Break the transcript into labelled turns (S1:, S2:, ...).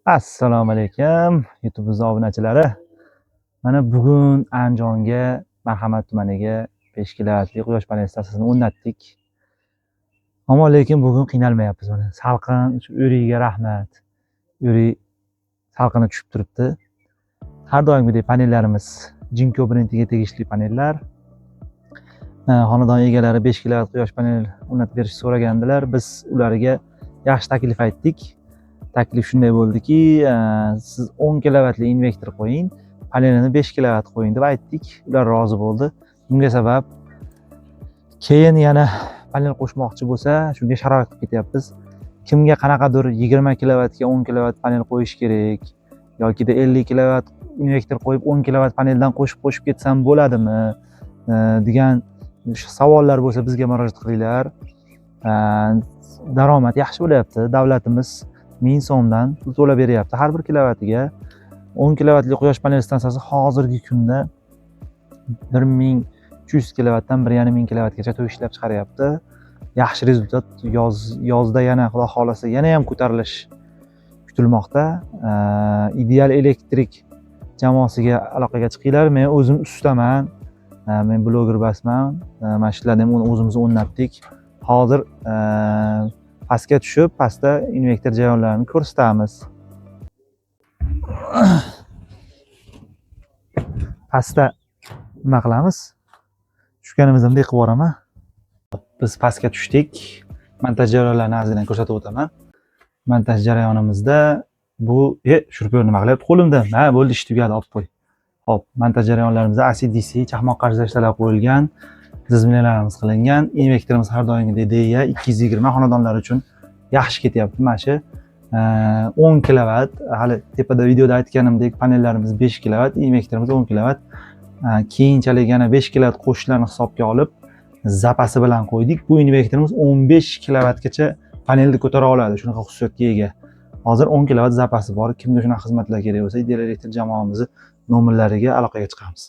S1: Assalomu alaykum YouTube obunachilari. Mana bugun Andijonga, Marhamat tumaniga 5 kilovatli quyosh panel stansiyasini o'rnatdik. Ammo lekin bugun qiynalmayapmiz mana. Salqin, o'riga rahmat. O'ri salqini tushib turibdi. Har doimgidek panellarimiz Jinko brendiga tegishli panellar. Xonadon egalari 5 kilovat quyosh panel o'rnatib berishni so'ragandilar. Biz ularga yaxshi taklif aytdik. Taklif shunday bo'ldiki, siz 10 kilovatli invertor qo'ying, panelini 5 kilovat qo'ying deb aytdik. Ular rozi bo'ldi. Bunga sabab keyin yana panel qo'shmoqchi bo'lsa, shunga sharoit qilib ketyapmiz. Kimga qanaqadir 20 kilovatga 10 kilovat panel qo'yish kerak yoki 50 kilovat invertor qo'yib 10 kilovat paneldan qo'shib ketsam bo'ladimi degan savollar bo'lsa bizga murojaat qilinglar. Daromad yaxshi bo'lyapti. Davlatimiz 1000 so'mdan pul to'lab beryapti har bir kilovatiga. 10 kilovatli quyosh panel stansiyasi hozirgi kunda 1300 kilovatdan 1,5 kilovatgacha to'y ishlab chiqaryapti. Yaxshi rezultat. Yozda yana xudo xolasa yana ham ko'tarilish kutilmoqda. Ideal elektrik jamoasiga aloqaga chiqinglar. Men o'zim ustaman. Men bloger emasman. Mana shularni ham o'zimiz o'rnatdik. Hozir pastga tushib, pastda invertor jarayonlarini ko'rsatamiz. Pastda nima qilamiz? Tushganimizda bunday qilib yuboraman. Biz pastga tushdik. Montaj jarayonlarini ozgina ko'rsatib o'taman. Montaj jarayonimizda bu shurpyor nima qilyapti qo'limda? Ha, bo'ldi, ish tugadi, olib qo'y. Xo'p, montaj jarayonlarimizda ACDC chaqmoq qarzlashlar qo'yilgan. Dizmaylarimiz qilingan. Invertorimiz har doimgidek DEA 220 xonadonlar uchun yaxshi ketyapti. Mana shu 10 kilovat, hali tepada videoda aytganimdek panellarimiz 5 kilovat, invertorimiz 10 kilovat. Keyinchalik yana 5 kilovat qo'shishlarni hisobga olib zapasi bilan qo'ydik. Bu invertorimiz 15 kilovatgacha panelni ko'tara oladi. Shunaqa xususiyatga ega. Hozir 10 kilovat zapasi bor. Kimga shunaqa xizmatlar kerak bo'lsa, ideal elektr jamoamizni nomerlariga aloqaga chiqamiz.